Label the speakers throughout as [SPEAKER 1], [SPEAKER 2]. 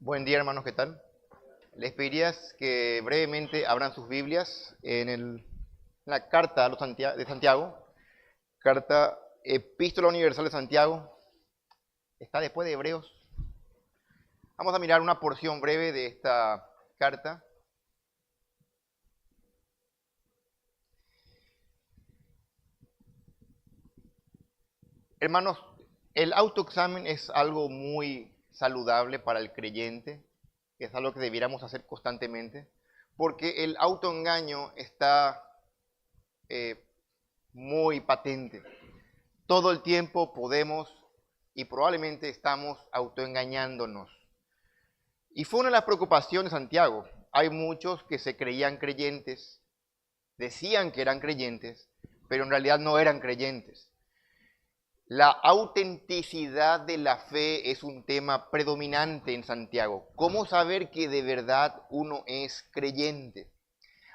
[SPEAKER 1] Buen día, hermanos, ¿qué tal? Les pediría que brevemente abran sus Biblias en la carta a de Santiago, carta Epístola Universal de Santiago, está después de Hebreos. Vamos a mirar una porción breve de esta carta. Hermanos, el autoexamen es algo muy saludable para el creyente, es algo que debiéramos hacer constantemente, porque el autoengaño está eh, muy patente. Todo el tiempo podemos y probablemente estamos autoengañándonos. Y fue una de las preocupaciones de Santiago. Hay muchos que se creían creyentes, decían que eran creyentes, pero en realidad no eran creyentes. La autenticidad de la fe es un tema predominante en Santiago. ¿Cómo saber que de verdad uno es creyente?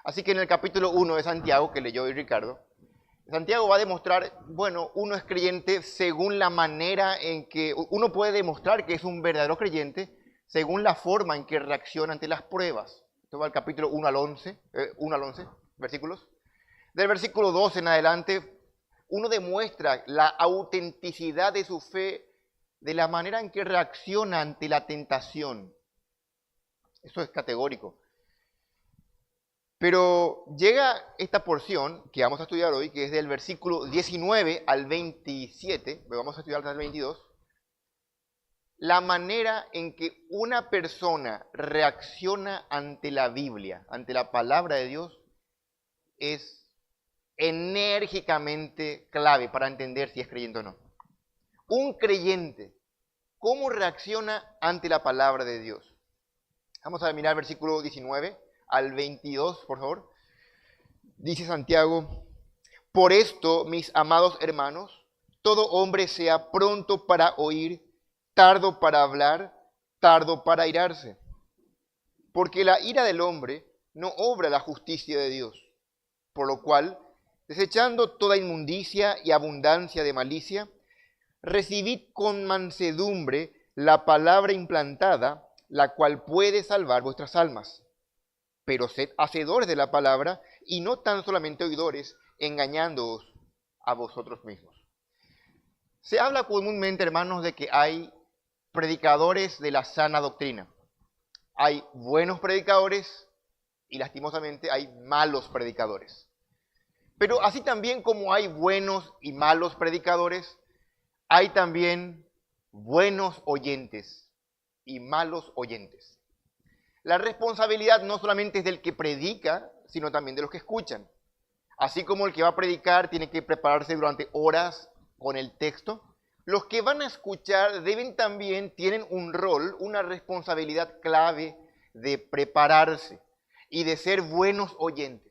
[SPEAKER 1] Así que en el capítulo 1 de Santiago, que leyó hoy Ricardo, Santiago va a demostrar, bueno, uno es creyente según la manera en que uno puede demostrar que es un verdadero creyente según la forma en que reacciona ante las pruebas. Esto va al capítulo 1 al 11, 1 al 11, versículos. Del versículo 12 en adelante, uno demuestra la autenticidad de su fe de la manera en que reacciona ante la tentación. Eso es categórico. Pero llega esta porción que vamos a estudiar hoy, que es del versículo 19 al 27, vamos a estudiar hasta el 22, la manera en que una persona reacciona ante la Biblia, ante la palabra de Dios, es enérgicamente clave para entender si es creyente o no. Un creyente, ¿cómo reacciona ante la palabra de Dios? Vamos a mirar el versículo 19 al 22, por favor. Dice Santiago: por esto, mis amados hermanos, todo hombre sea pronto para oír, tardo para hablar, tardo para airarse. Porque la ira del hombre no obra la justicia de Dios. Por lo cual, desechando toda inmundicia y abundancia de malicia, recibid con mansedumbre la palabra implantada, la cual puede salvar vuestras almas. Pero sed hacedores de la palabra y no tan solamente oidores, engañándoos a vosotros mismos. Se habla comúnmente, hermanos, de que hay predicadores de la sana doctrina. Hay buenos predicadores y lastimosamente hay malos predicadores. Pero así también como hay buenos y malos predicadores, hay también buenos oyentes y malos oyentes. La responsabilidad no solamente es del que predica, sino también de los que escuchan. Así como el que va a predicar tiene que prepararse durante horas con el texto, los que van a escuchar tienen un rol, una responsabilidad clave de prepararse y de ser buenos oyentes.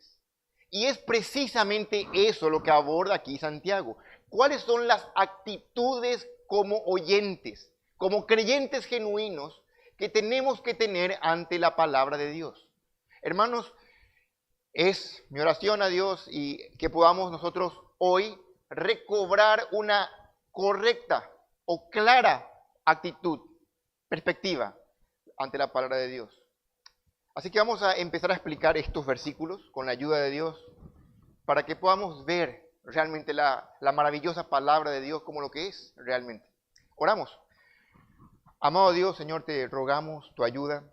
[SPEAKER 1] Y es precisamente eso lo que aborda aquí Santiago. ¿Cuáles son las actitudes como oyentes, como creyentes genuinos que tenemos que tener ante la palabra de Dios? Hermanos, es mi oración a Dios y que podamos nosotros hoy recobrar una correcta o clara actitud, perspectiva ante la palabra de Dios. Así que vamos a empezar a explicar estos versículos con la ayuda de Dios para que podamos ver realmente la maravillosa palabra de Dios como lo que es realmente. Oramos. Amado Dios, Señor, te rogamos tu ayuda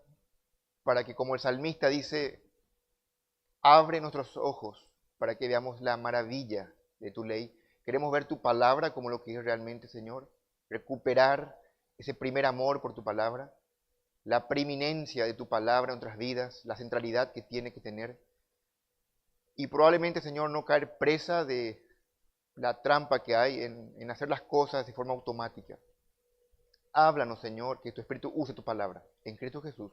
[SPEAKER 1] para que, como el salmista dice, abre nuestros ojos para que veamos la maravilla de tu ley. Queremos ver tu palabra como lo que es realmente, Señor. Recuperar ese primer amor por tu palabra, la preeminencia de tu palabra en nuestras vidas, la centralidad que tiene que tener. Y probablemente, Señor, no caer presa de la trampa que hay en hacer las cosas de forma automática. Háblanos, Señor, que tu Espíritu use tu palabra. En Cristo Jesús.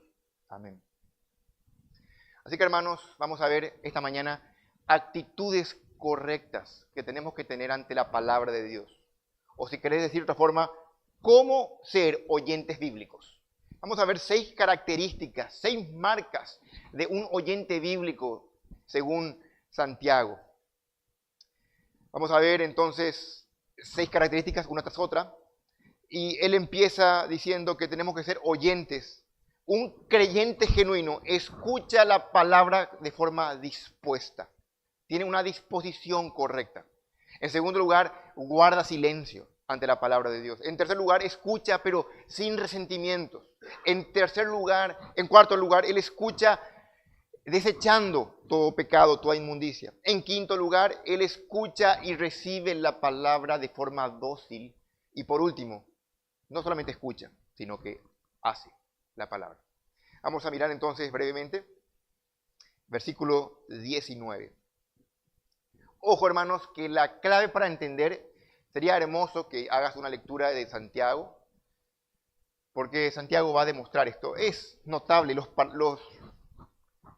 [SPEAKER 1] Amén. Así que, hermanos, vamos a ver esta mañana actitudes correctas que tenemos que tener ante la palabra de Dios. O si querés decir de otra forma, cómo ser oyentes bíblicos. Vamos a ver 6 características, 6 marcas de un oyente bíblico según Santiago. Vamos a ver entonces 6 características una tras otra. Y él empieza diciendo que tenemos que ser oyentes. Un creyente genuino escucha la palabra de forma dispuesta. Tiene una disposición correcta. En segundo lugar, guarda silencio ante la palabra de Dios. En tercer lugar, escucha pero sin resentimientos. En cuarto lugar, él escucha desechando todo pecado, toda inmundicia. En quinto lugar, él escucha y recibe la palabra de forma dócil. Y por último, no solamente escucha, sino que hace la palabra. Vamos a mirar entonces brevemente versículo 19. Ojo, hermanos, que la clave para entender, sería hermoso que hagas una lectura de Santiago, porque Santiago va a demostrar esto. Es notable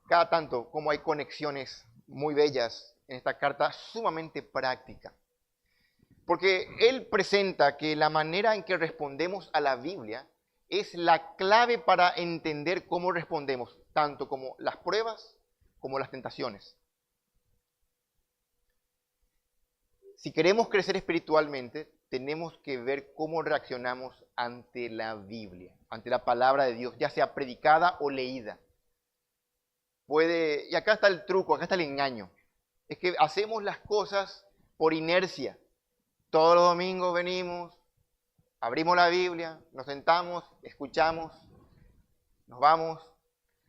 [SPEAKER 1] cada tanto como hay conexiones muy bellas en esta carta sumamente práctica. Porque él presenta que la manera en que respondemos a la Biblia es la clave para entender cómo respondemos, tanto como las pruebas como las tentaciones. Si queremos crecer espiritualmente, tenemos que ver cómo reaccionamos ante la Biblia, ante la palabra de Dios, ya sea predicada o leída. Y acá está el truco, acá está el engaño. Es que hacemos las cosas por inercia. Todos los domingos venimos, abrimos la Biblia, nos sentamos, escuchamos, nos vamos,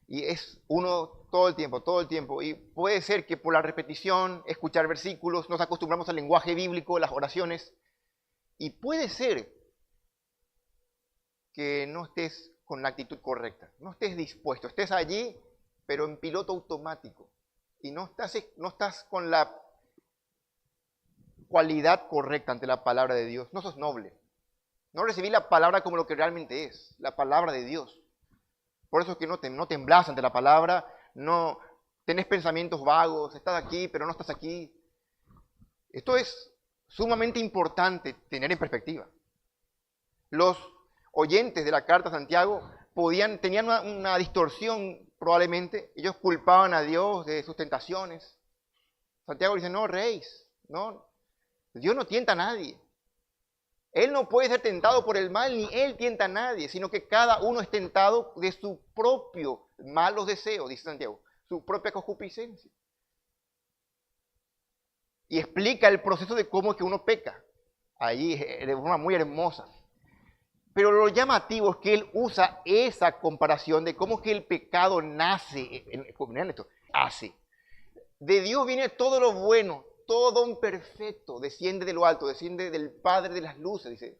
[SPEAKER 1] y es uno todo el tiempo. Y puede ser que por la repetición, escuchar versículos, nos acostumbramos al lenguaje bíblico, las oraciones, y puede ser que no estés con la actitud correcta, no estés dispuesto, estés allí, pero en piloto automático, y no estás con la cualidad correcta ante la palabra de Dios. No sos noble. No recibí la palabra como lo que realmente es, la palabra de Dios. Por eso es que no temblás ante la palabra, no tenés pensamientos vagos, estás aquí, pero no estás aquí. Esto es sumamente importante tener en perspectiva. Los oyentes de la carta a Santiago tenían una distorsión probablemente. Ellos culpaban a Dios de sus tentaciones. Santiago dice, no, reis, no, Dios no tienta a nadie. Él no puede ser tentado por el mal, ni él tienta a nadie, sino que cada uno es tentado de su propio malos deseos, dice Santiago, su propia concupiscencia. Y explica el proceso de cómo es que uno peca, ahí de forma muy hermosa. Pero lo llamativo es que él usa esa comparación de cómo es que el pecado nace, miren esto, hace. De Dios viene todo lo bueno, todo don perfecto, desciende de lo alto, desciende del Padre de las luces, dice.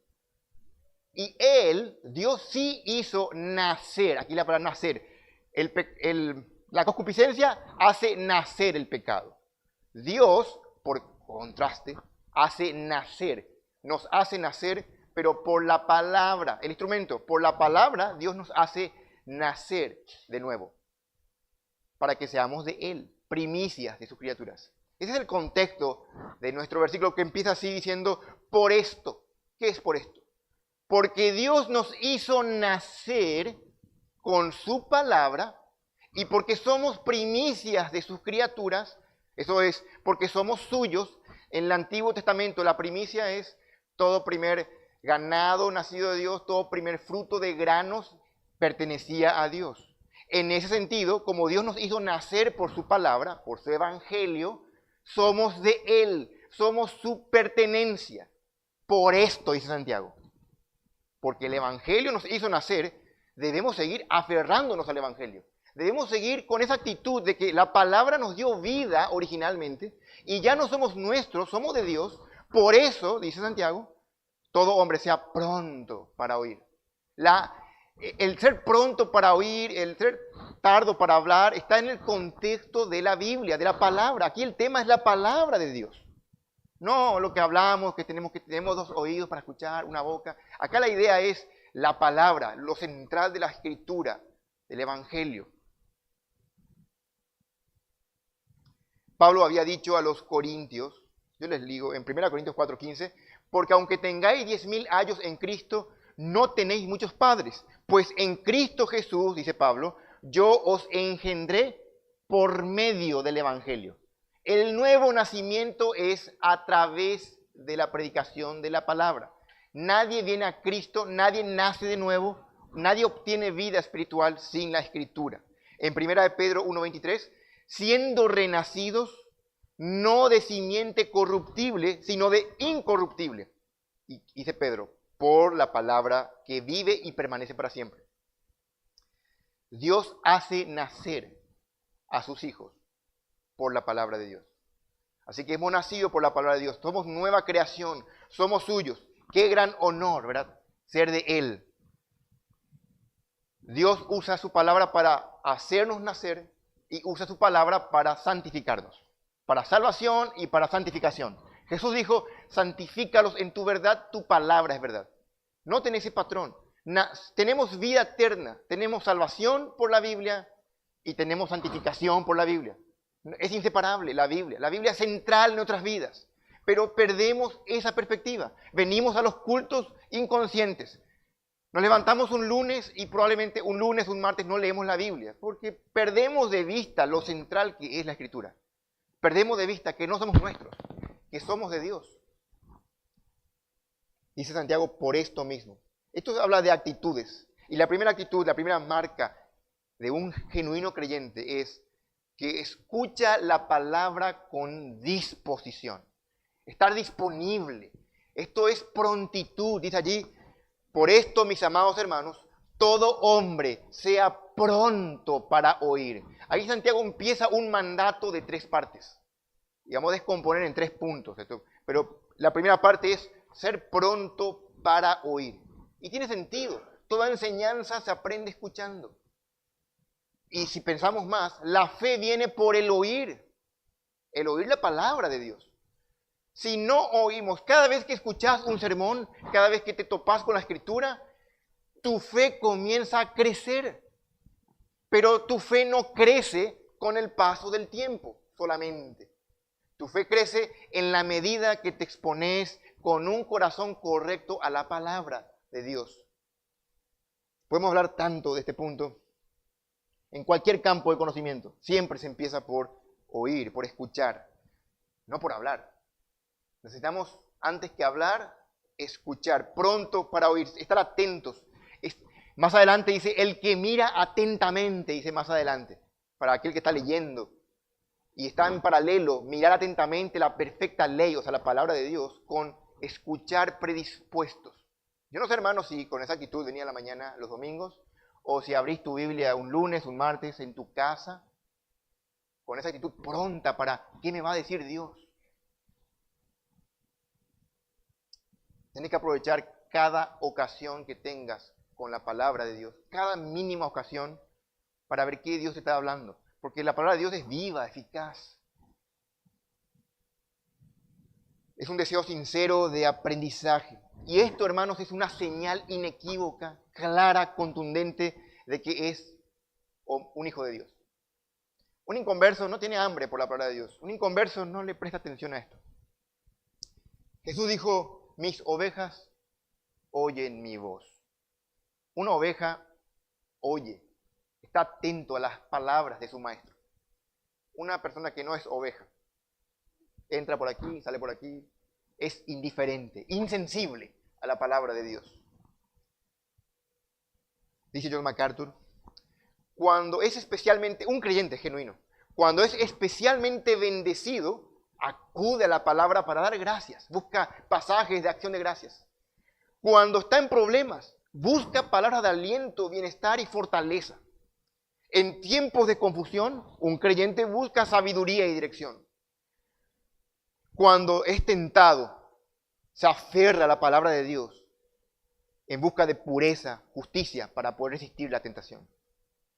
[SPEAKER 1] Y él, Dios sí hizo nacer, aquí la palabra nacer, la concupiscencia hace nacer el pecado. Dios, por contraste, nos hace nacer, pero por la palabra, el instrumento, por la palabra Dios nos hace nacer de nuevo, para que seamos de él, primicias de sus criaturas. Ese es el contexto de nuestro versículo que empieza así diciendo, por esto. ¿Qué es por esto? Porque Dios nos hizo nacer con su palabra y porque somos primicias de sus criaturas, eso es, porque somos suyos. En el Antiguo Testamento la primicia es todo primer ganado nacido de Dios, todo primer fruto de granos pertenecía a Dios. En ese sentido, como Dios nos hizo nacer por su palabra, por su evangelio, somos de él, somos su pertenencia. Por esto, dice Santiago, porque el evangelio nos hizo nacer, debemos seguir aferrándonos al evangelio. Debemos seguir con esa actitud de que la palabra nos dio vida originalmente y ya no somos nuestros, somos de Dios. Por eso, dice Santiago, todo hombre sea pronto para oír. El ser pronto para oír, el ser tardo para hablar, está en el contexto de la Biblia, de la palabra. Aquí el tema es la palabra de Dios. No lo que hablamos, que tenemos dos oídos para escuchar, una boca. Acá la idea es la palabra, lo central de la escritura, del evangelio. Pablo había dicho a los corintios, yo les digo en 1 Corintios 4:15, porque aunque tengáis 10.000 años en Cristo, no tenéis muchos padres, pues en Cristo Jesús, dice Pablo, yo os engendré por medio del evangelio. El nuevo nacimiento es a través de la predicación de la palabra. Nadie viene a Cristo, nadie nace de nuevo nadie obtiene vida espiritual sin la Escritura. En 1 de Pedro 1:23, siendo renacidos no de simiente corruptible, sino de incorruptible. Y dice Pedro, por la palabra que vive y permanece para siempre. Dios hace nacer a sus hijos por la palabra de Dios. Así que hemos nacido por la palabra de Dios. Somos nueva creación, somos suyos. Qué gran honor, ¿verdad? Ser de Él. Dios usa su palabra para hacernos nacer y usa su palabra para santificarnos. Para salvación y para santificación. Jesús dijo, santifícalos en tu verdad, tu palabra es verdad. Noten ese patrón. Tenemos vida eterna, tenemos salvación por la Biblia y tenemos santificación por la Biblia. Es inseparable la Biblia. La Biblia es central en nuestras vidas. Pero perdemos esa perspectiva. Venimos a los cultos inconscientes. Nos levantamos un lunes y probablemente un lunes, un martes no leemos la Biblia. Porque perdemos de vista lo central que es la Escritura. Perdemos de vista que no somos nuestros, que somos de Dios. Dice Santiago, por esto mismo. Esto habla de actitudes. Y la primera actitud, la primera marca de un genuino creyente es que escucha la palabra con disposición. Estar disponible. Esto es prontitud. Dice allí, por esto, mis amados hermanos, todo hombre sea pronto para oír. Ahí Santiago empieza un mandato de 3 partes. Y vamos a descomponer en 3 puntos. Pero la primera parte es ser pronto para oír. Y tiene sentido. Toda enseñanza se aprende escuchando. Y si pensamos más, la fe viene por el oír la palabra de Dios. Si no oímos, cada vez que escuchas un sermón, cada vez que te topas con la Escritura, tu fe comienza a crecer. Pero tu fe no crece con el paso del tiempo solamente. Tu fe crece en la medida que te expones con un corazón correcto a la palabra de Dios. Podemos hablar tanto de este punto. En cualquier campo de conocimiento, siempre se empieza por oír, por escuchar, no por hablar. Necesitamos, antes que hablar, escuchar, pronto para oír, estar atentos. Más adelante dice, el que mira atentamente, dice más adelante, para aquel que está leyendo. Y está en paralelo, mirar atentamente la perfecta ley, o sea, la palabra de Dios, con escuchar predispuestos. Yo no sé, hermanos, si con esa actitud venía a la mañana los domingos, o si abrís tu Biblia un lunes, un martes, en tu casa, con esa actitud pronta para, ¿qué me va a decir Dios? Tienes que aprovechar cada ocasión que tengas con la palabra de Dios, cada mínima ocasión, para ver qué Dios te está hablando. Porque la palabra de Dios es viva, eficaz. Es un deseo sincero de aprendizaje. Y esto, hermanos, es una señal inequívoca, clara, contundente, de que es un hijo de Dios. Un inconverso no tiene hambre por la palabra de Dios. Un inconverso no le presta atención a esto. Jesús dijo, mis ovejas oyen mi voz. Una oveja oye, está atento a las palabras de su maestro. Una persona que no es oveja, entra por aquí, sale por aquí, es indiferente, insensible a la palabra de Dios. Dice John MacArthur, cuando es especialmente, un creyente genuino, cuando es especialmente bendecido, acude a la palabra para dar gracias, busca pasajes de acción de gracias. Cuando está en problemas, busca palabras de aliento, bienestar y fortaleza. En tiempos de confusión, un creyente busca sabiduría y dirección. Cuando es tentado, se aferra a la palabra de Dios en busca de pureza, justicia, para poder resistir la tentación.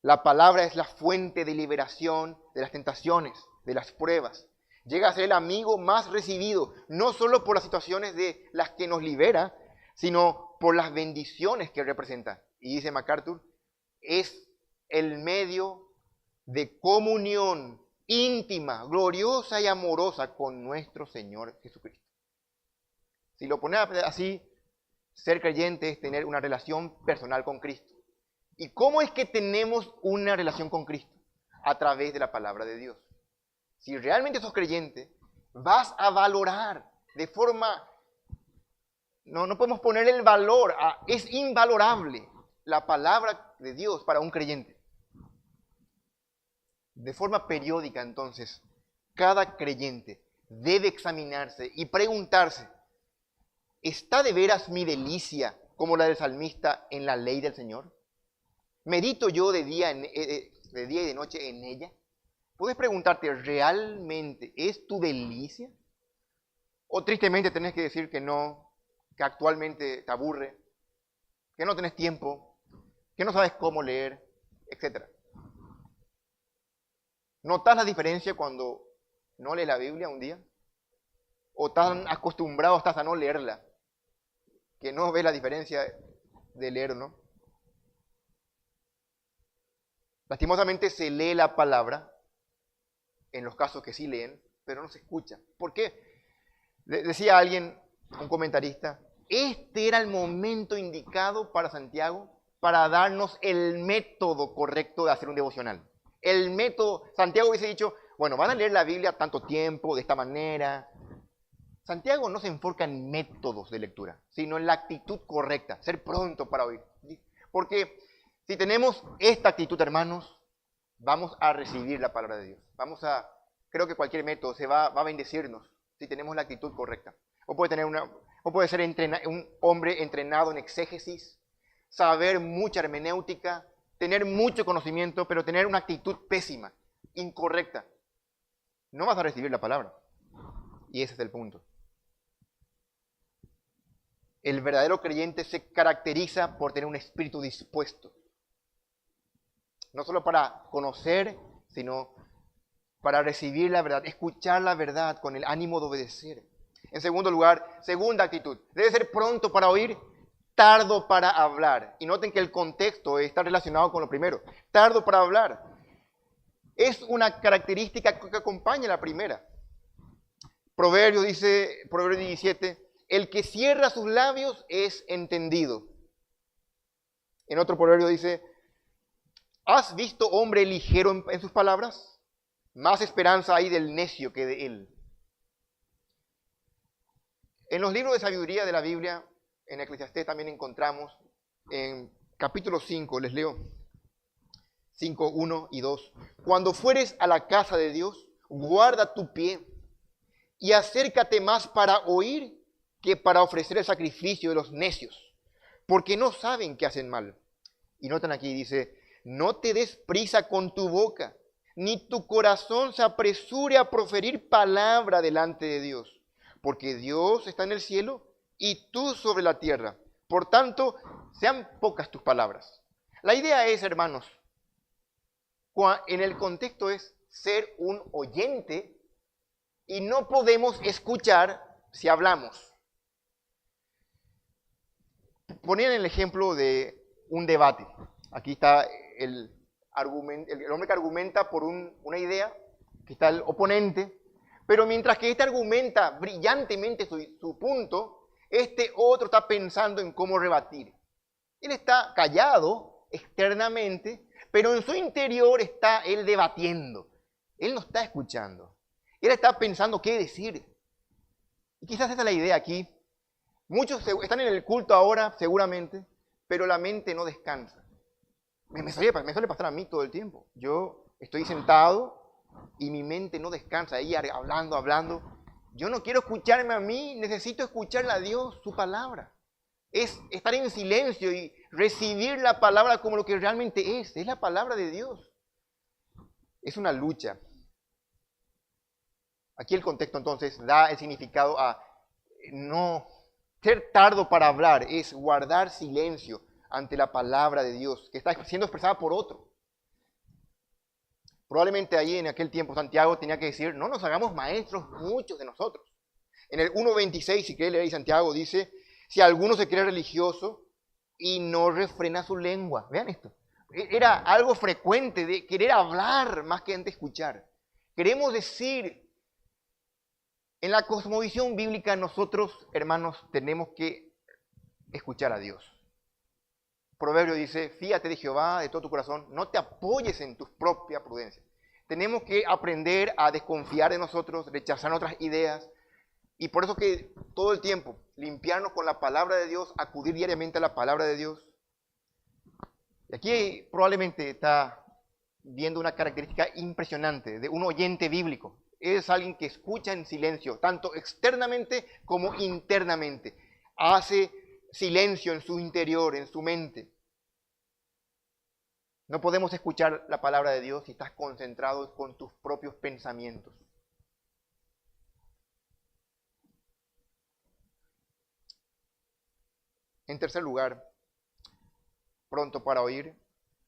[SPEAKER 1] La palabra es la fuente de liberación de las tentaciones, de las pruebas. Llega a ser el amigo más recibido, no solo por las situaciones de las que nos libera, sino por las bendiciones que representa. Y dice MacArthur, es el medio de comunión íntima, gloriosa y amorosa con nuestro Señor Jesucristo. Si lo pones así, ser creyente es tener una relación personal con Cristo. ¿Y cómo es que tenemos una relación con Cristo? A través de la palabra de Dios. Si realmente sos creyente, vas a valorar de forma... No podemos poner el valor, es invalorable la palabra de Dios para un creyente. De forma periódica, entonces, cada creyente debe examinarse y preguntarse, ¿está de veras mi delicia, como la del salmista, en la ley del Señor? ¿Medito yo de día y de noche en ella? Puedes preguntarte, ¿realmente es tu delicia? O tristemente tenés que decir que no, que actualmente te aburre, que no tenés tiempo, que no sabes cómo leer, etc. ¿Notas la diferencia cuando no lees la Biblia un día? ¿O tan acostumbrado estás a no leerla que no ves la diferencia de leer o no? Lastimosamente se lee la palabra, en los casos que sí leen, pero no se escucha. ¿Por qué? Decía alguien, un comentarista, este era el momento indicado para Santiago para darnos el método correcto de hacer un devocional. El método, Santiago hubiese dicho, bueno, van a leer la Biblia tanto tiempo, de esta manera. Santiago no se enfoca en métodos de lectura, sino en la actitud correcta, ser pronto para oír. Porque si tenemos esta actitud, hermanos, vamos a recibir la palabra de Dios. Creo que cualquier método va a bendecirnos si tenemos la actitud correcta. O puede ser un hombre entrenado en exégesis, saber mucha hermenéutica, tener mucho conocimiento, pero tener una actitud pésima, incorrecta. No vas a recibir la palabra. Y ese es el punto. El verdadero creyente se caracteriza por tener un espíritu dispuesto. No solo para conocer, sino para recibir la verdad, escuchar la verdad con el ánimo de obedecer. En segundo lugar, segunda actitud, debe ser pronto para oír, tardo para hablar. Y noten que el contexto está relacionado con lo primero. Tardo para hablar. Es una característica que acompaña la primera. Proverbios 17, el que cierra sus labios es entendido. En otro proverbio dice, ¿has visto hombre ligero en sus palabras? Más esperanza hay del necio que de él. En los libros de sabiduría de la Biblia, en Eclesiastés también encontramos, en capítulo 5, les leo, 5, 1 y 2. Cuando fueres a la casa de Dios, guarda tu pie y acércate más para oír que para ofrecer el sacrificio de los necios, porque no saben que hacen mal. Y notan aquí, dice, no te des prisa con tu boca, ni tu corazón se apresure a proferir palabra delante de Dios, porque Dios está en el cielo y tú sobre la tierra. Por tanto, sean pocas tus palabras. La idea es, hermanos, en el contexto es ser un oyente y no podemos escuchar si hablamos. Ponían el ejemplo de un debate. Aquí está el hombre que argumenta por una idea, que está el oponente, pero mientras que este argumenta brillantemente su punto, este otro está pensando en cómo rebatir. Él está callado externamente, pero en su interior está él debatiendo. Él no está escuchando. Él está pensando qué decir. Y quizás esa es la idea aquí. Muchos están en el culto ahora, seguramente, pero la mente no descansa. Me suele pasar a mí todo el tiempo. Yo estoy sentado y mi mente no descansa, ahí hablando. Yo no quiero escucharme a mí, necesito escucharle a Dios, su palabra. Es estar en silencio y recibir la palabra como lo que realmente es la palabra de Dios. Es una lucha. Aquí el contexto entonces da el significado a no ser tardo para hablar, es guardar silencio ante la palabra de Dios, que está siendo expresada por otro. Probablemente ahí en aquel tiempo Santiago tenía que decir, no nos hagamos maestros muchos de nosotros. En el 1.26, si queréis leer, Santiago dice, si alguno se cree religioso y no refrena su lengua. Vean esto. Era algo frecuente de querer hablar más que antes escuchar. Queremos decir, en la cosmovisión bíblica nosotros, hermanos, tenemos que escuchar a Dios. Proverbio dice, fíate de Jehová de todo tu corazón, no te apoyes en tu propia prudencia. Tenemos que aprender a desconfiar de nosotros, rechazar nuestras ideas, y por eso que todo el tiempo limpiarnos con la palabra de Dios, acudir diariamente a la palabra de Dios. Y aquí probablemente está viendo una característica impresionante de un oyente bíblico. Es alguien que escucha en silencio, tanto externamente como internamente. Hace silencio en su interior, en su mente. No podemos escuchar la palabra de Dios si estás concentrado con tus propios pensamientos. En tercer lugar, pronto para oír,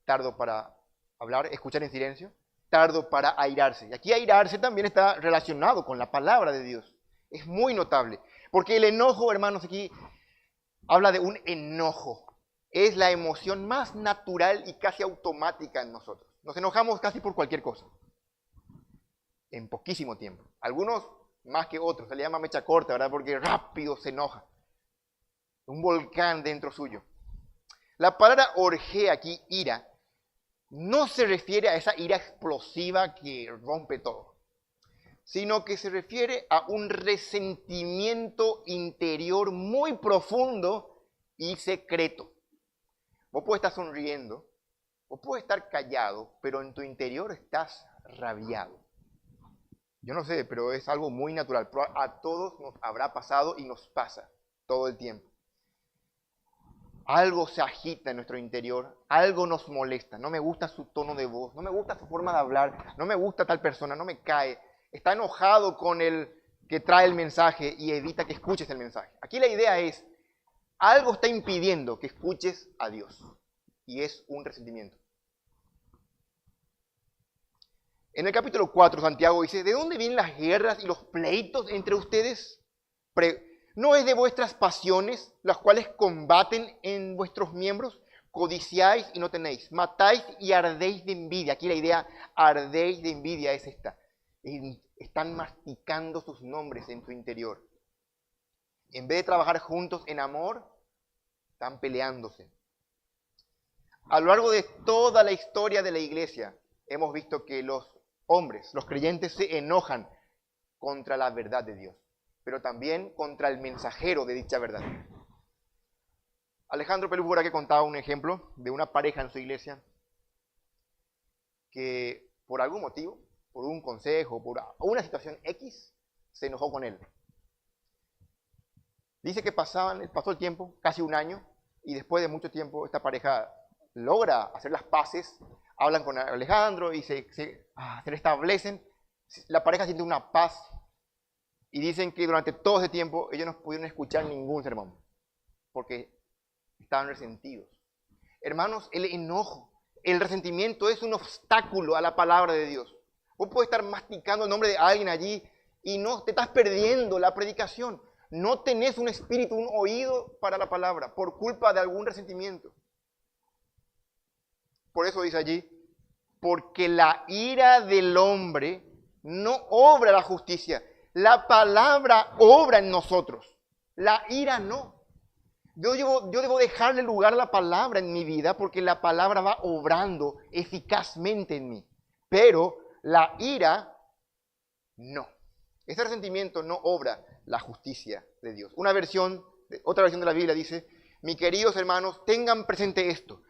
[SPEAKER 1] tardo para hablar, escuchar en silencio, tardo para airarse. Y aquí airarse también está relacionado con la palabra de Dios. Es muy notable. Porque el enojo, hermanos, aquí habla de un enojo. Es la emoción más natural y casi automática en nosotros. Nos enojamos casi por cualquier cosa. En poquísimo tiempo. Algunos más que otros. Se le llama mecha corta, ¿verdad? Porque rápido se enoja. Un volcán dentro suyo. La palabra orgé aquí, ira, no se refiere a esa ira explosiva que rompe todo, sino que se refiere a un resentimiento interior muy profundo y secreto. Vos puedes estar sonriendo, vos puedes estar callado, pero en tu interior estás rabiado. Yo no sé, pero es algo muy natural. A todos nos habrá pasado y nos pasa todo el tiempo. Algo se agita en nuestro interior, algo nos molesta, no me gusta su tono de voz, no me gusta su forma de hablar, no me gusta tal persona, no me cae. Está enojado con el que trae el mensaje y evita que escuches el mensaje. Aquí la idea es, algo está impidiendo que escuches a Dios y es un resentimiento. En el capítulo 4, Santiago dice, ¿de dónde vienen las guerras y los pleitos entre ustedes? ¿No es de vuestras pasiones, las cuales combaten en vuestros miembros? Codiciáis y no tenéis, matáis y ardéis de envidia. Aquí la idea, ardéis de envidia, es esta. Están masticando sus nombres en su interior. En vez de trabajar juntos en amor, están peleándose. A lo largo de toda la historia de la iglesia, hemos visto que los hombres, los creyentes, se enojan contra la verdad de Dios, pero también contra el mensajero de dicha verdad. Alejandro Pelús que contaba un ejemplo de una pareja en su iglesia que por algún motivo, por un consejo, por una situación X, se enojó con él. Dice que pasó el tiempo, casi un año, y después de mucho tiempo esta pareja logra hacer las paces, hablan con Alejandro y se restablecen. La pareja siente una paz y dicen que durante todo ese tiempo ellos no pudieron escuchar ningún sermón porque estaban resentidos. Hermanos, el enojo, el resentimiento es un obstáculo a la palabra de Dios. Vos puedes estar masticando el nombre de alguien allí y no te estás perdiendo la predicación. No tenés un espíritu, un oído para la palabra por culpa de algún resentimiento. Por eso dice allí, porque la ira del hombre no obra la justicia. La palabra obra en nosotros. La ira no. Yo debo dejarle lugar a la palabra en mi vida porque la palabra va obrando eficazmente en mí. Pero la ira no. Ese resentimiento no obra la justicia de Dios. Otra versión de la Biblia dice, mis queridos hermanos, tengan presente esto.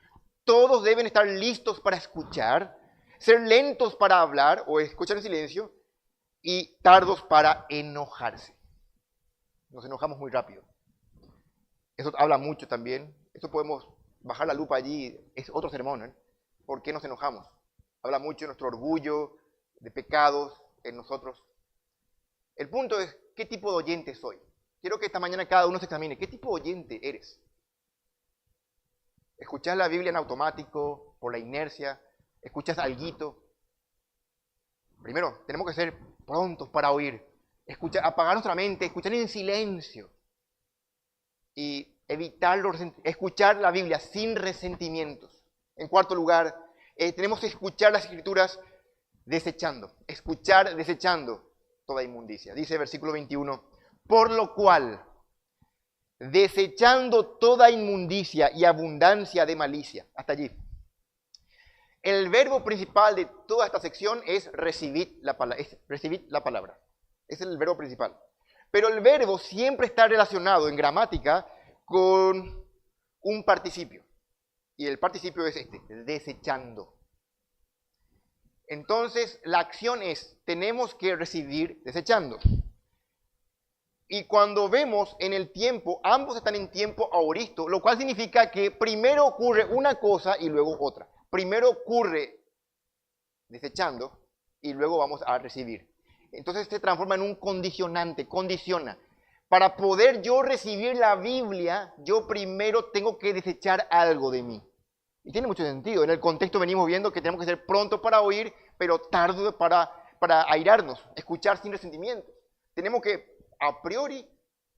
[SPEAKER 1] Todos deben estar listos para escuchar, ser lentos para hablar o escuchar en silencio y tardos para enojarse. Nos enojamos muy rápido. Eso habla mucho también. Eso podemos bajar la lupa allí. Es otro sermón, ¿eh? ¿Por qué nos enojamos? Habla mucho de nuestro orgullo, de pecados en nosotros. El punto es, ¿qué tipo de oyente soy? Quiero que esta mañana cada uno se examine. ¿Qué tipo de oyente eres? ¿Escuchás la Biblia en automático, por la inercia? ¿Escuchas alguito? Primero, tenemos que ser prontos para oír. Apagar nuestra mente, escuchar en silencio. Y escuchar la Biblia sin resentimientos. En cuarto lugar, tenemos que escuchar las Escrituras desechando. Escuchar desechando toda inmundicia. Dice versículo 21, por lo cual, desechando toda inmundicia y abundancia de malicia. Hasta allí. El verbo principal de toda esta sección es recibir la palabra. Es el verbo principal. Pero el verbo siempre está relacionado en gramática con un participio. Y el participio es este, desechando. Entonces, la acción es, tenemos que recibir desechando. Y cuando vemos en el tiempo, ambos están en tiempo aoristo, lo cual significa que primero ocurre una cosa y luego otra. Primero ocurre desechando y luego vamos a recibir. Entonces se transforma en un condicionante, condiciona. Para poder yo recibir la Biblia, yo primero tengo que desechar algo de mí. Y tiene mucho sentido. En el contexto venimos viendo que tenemos que ser pronto para oír, pero tardo para airarnos, escuchar sin resentimientos. Tenemos que, a priori,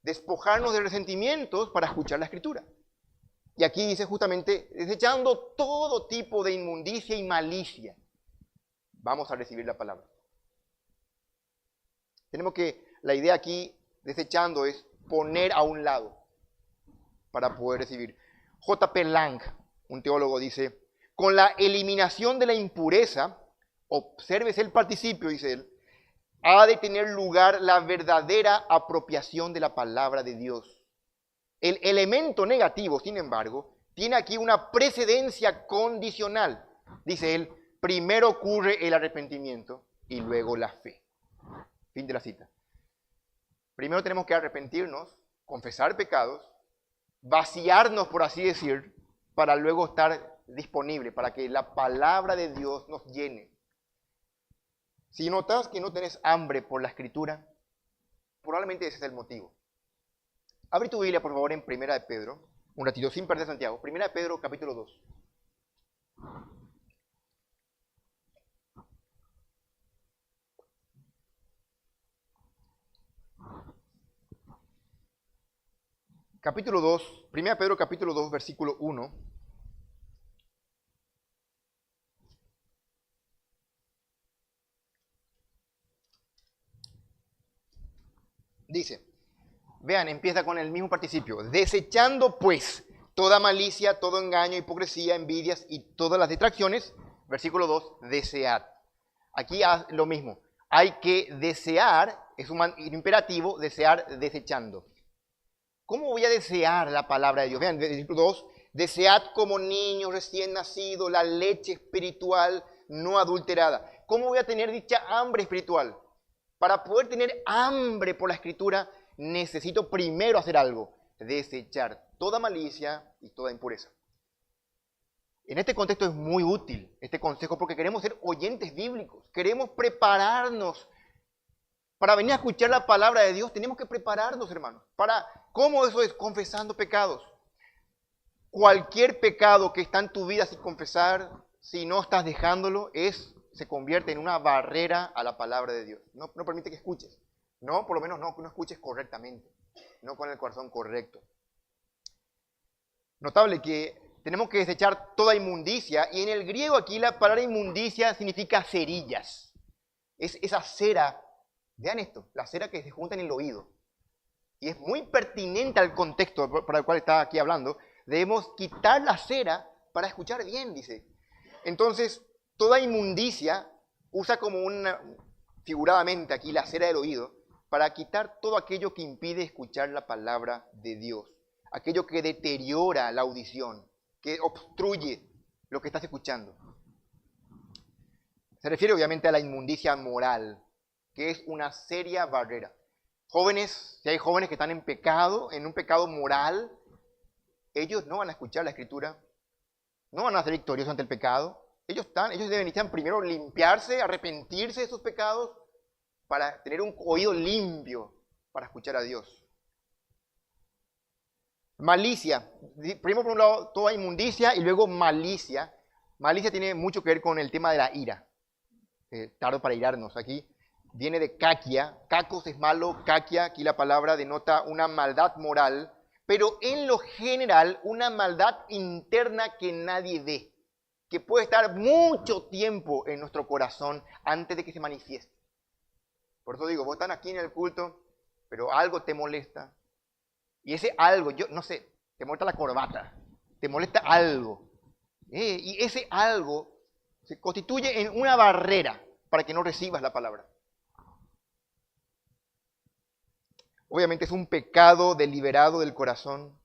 [SPEAKER 1] despojarnos de resentimientos para escuchar la Escritura. Y aquí dice justamente, desechando todo tipo de inmundicia y malicia, vamos a recibir la palabra. Tenemos que, la idea aquí, desechando, es poner a un lado para poder recibir. J.P. Lang, un teólogo, dice, con la eliminación de la impureza, obsérvese el participio, dice él, ha de tener lugar la verdadera apropiación de la palabra de Dios. El elemento negativo, sin embargo, tiene aquí una precedencia condicional. Dice él, primero ocurre el arrepentimiento y luego la fe. Fin de la cita. Primero tenemos que arrepentirnos, confesar pecados, vaciarnos, por así decir, para luego estar disponible, para que la palabra de Dios nos llene. Si notas que no tenés hambre por la Escritura, probablemente ese es el motivo. Abre tu Biblia, por favor, en Primera de Pedro, un ratito, sin perder Santiago. Primera de Pedro, capítulo 2. Capítulo 2, Primera de Pedro, capítulo 2, versículo 1. Dice, vean, empieza con el mismo participio. Desechando pues toda malicia, todo engaño, hipocresía, envidias y todas las detracciones. Versículo 2, desead. Aquí lo mismo. Hay que desear, es un imperativo, desear desechando. ¿Cómo voy a desear la palabra de Dios? Vean, versículo 2, desead como niños recién nacidos la leche espiritual no adulterada. ¿Cómo voy a tener dicha hambre espiritual? Para poder tener hambre por la Escritura, necesito primero hacer algo, desechar toda malicia y toda impureza. En este contexto es muy útil este consejo porque queremos ser oyentes bíblicos, queremos prepararnos. Para venir a escuchar la palabra de Dios tenemos que prepararnos, hermanos. ¿Cómo eso es? Confesando pecados. Cualquier pecado que está en tu vida sin confesar, si no estás dejándolo, se convierte en una barrera a la palabra de Dios. No permite que escuches. No, por lo menos no escuches correctamente. No con el corazón correcto. Notable que tenemos que desechar toda inmundicia. Y en el griego aquí la palabra inmundicia significa cerillas. Es esa cera. Vean esto, la cera que se junta en el oído. Y es muy pertinente al contexto para el cual está aquí hablando. Debemos quitar la cera para escuchar bien, dice. Entonces, toda inmundicia usa como figuradamente aquí la cera del oído para quitar todo aquello que impide escuchar la palabra de Dios. Aquello que deteriora la audición, que obstruye lo que estás escuchando. Se refiere obviamente a la inmundicia moral, que es una seria barrera. Jóvenes, si hay jóvenes que están en un pecado moral, ellos no van a escuchar la Escritura, no van a ser victoriosos ante el pecado. Ellos deben primero limpiarse, arrepentirse de sus pecados, para tener un oído limpio para escuchar a Dios. Malicia. Primero, por un lado, toda inmundicia y luego malicia. Malicia tiene mucho que ver con el tema de la ira. Tardo para irarnos aquí. Viene de caquia. Cacos es malo, caquia, aquí la palabra denota una maldad moral, pero en lo general una maldad interna que nadie ve, que puede estar mucho tiempo en nuestro corazón antes de que se manifieste. Por eso digo, vos estás aquí en el culto, pero algo te molesta. Y ese algo, yo no sé, te molesta la corbata, te molesta algo. Y ese algo se constituye en una barrera para que no recibas la palabra. Obviamente es un pecado deliberado del corazón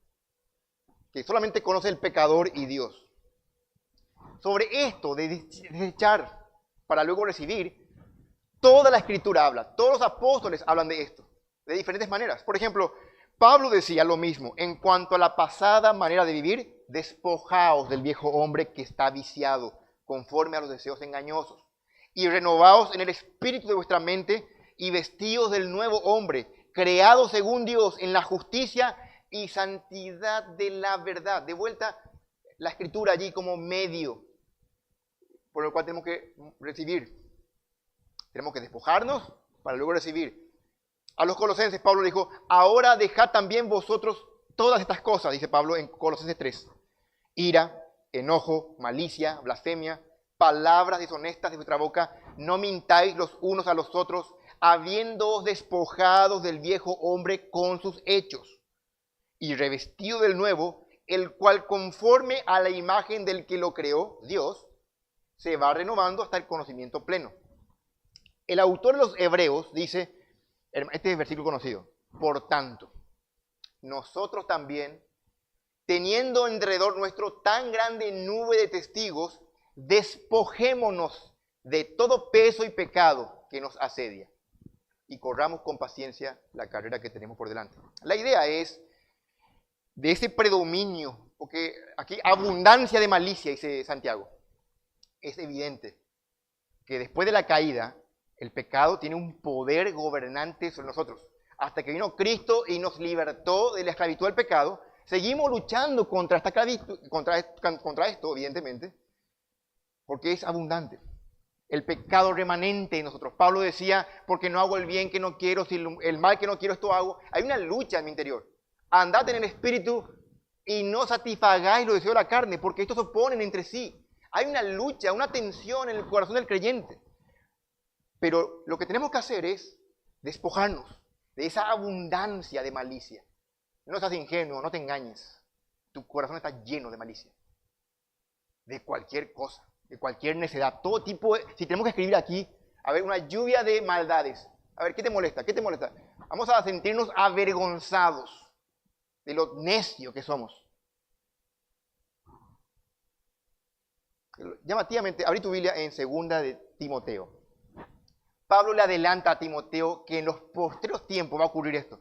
[SPEAKER 1] que solamente conoce el pecador y Dios. Sobre esto de desechar para luego recibir, toda la Escritura habla, todos los apóstoles hablan de esto, de diferentes maneras. Por ejemplo, Pablo decía lo mismo, en cuanto a la pasada manera de vivir, despojaos del viejo hombre que está viciado, conforme a los deseos engañosos, y renovaos en el espíritu de vuestra mente, y vestíos del nuevo hombre, creado según Dios en la justicia y santidad de la verdad. De vuelta, la Escritura allí como medio por el cual tenemos que recibir. Tenemos que despojarnos para luego recibir. A los colosenses Pablo dijo, ahora dejad también vosotros todas estas cosas, dice Pablo en Colosenses 3. Ira, enojo, malicia, blasfemia, palabras deshonestas de vuestra boca, no mintáis los unos a los otros, habiéndoos despojados del viejo hombre con sus hechos, y revestido del nuevo, el cual conforme a la imagen del que lo creó, Dios, se va renovando hasta el conocimiento pleno. El autor de los Hebreos dice, este es el versículo conocido, por tanto, nosotros también, teniendo alrededor nuestro tan grande nube de testigos, despojémonos de todo peso y pecado que nos asedia y corramos con paciencia la carrera que tenemos por delante. La idea es de ese predominio, porque aquí abundancia de malicia, dice Santiago. Es evidente que después de la caída, el pecado tiene un poder gobernante sobre nosotros. Hasta que vino Cristo y nos libertó de la esclavitud del pecado, seguimos luchando contra esta esclavitud, contra esto, evidentemente, porque es abundante. El pecado remanente en nosotros. Pablo decía, porque no hago el bien que no quiero, si el mal que no quiero esto hago. Hay una lucha en mi interior. Andad en el espíritu y no satisfagáis los deseos de la carne, porque estos se oponen entre sí. Hay una lucha, una tensión en el corazón del creyente. Pero lo que tenemos que hacer es despojarnos de esa abundancia de malicia. No seas ingenuo, no te engañes. Tu corazón está lleno de malicia. De cualquier cosa, de cualquier necedad. Todo tipo de... Si tenemos que escribir aquí, a ver, una lluvia de maldades. A ver, ¿qué te molesta? ¿Qué te molesta? Vamos a sentirnos avergonzados de lo necio que somos. Llamativamente, abrí tu Biblia en 2 de Timoteo. Pablo le adelanta a Timoteo que en los postreros tiempos va a ocurrir esto.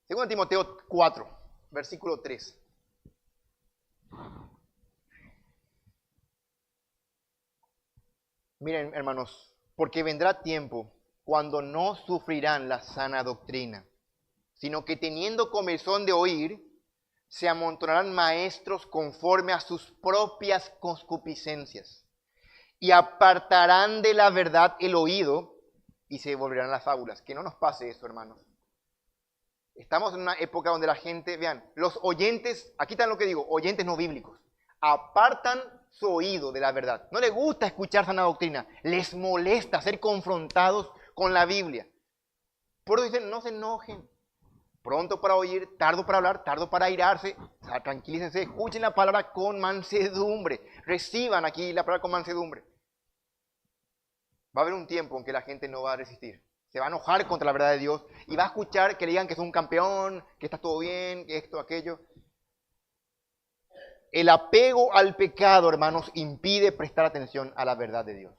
[SPEAKER 1] Según Timoteo 4, versículo 3. Miren, hermanos, porque vendrá tiempo cuando no sufrirán la sana doctrina, sino que teniendo comezón de oír, se amontonarán maestros conforme a sus propias concupiscencias, y apartarán de la verdad el oído, y se volverán las fábulas. Que no nos pase eso, hermanos. Estamos en una época donde la gente, vean, los oyentes, aquí está lo que digo, oyentes no bíblicos, apartan su oído de la verdad. No les gusta escuchar sana doctrina, les molesta ser confrontados con la Biblia. Por eso dicen, no se enojen. Pronto para oír, tardo para hablar, tardo para airarse. O sea, tranquilícense, escuchen la palabra con mansedumbre. Reciban aquí la palabra con mansedumbre. Va a haber un tiempo en que la gente no va a resistir. Se va a enojar contra la verdad de Dios y va a escuchar que le digan que es un campeón, que está todo bien, que esto, aquello. El apego al pecado, hermanos, impide prestar atención a la verdad de Dios.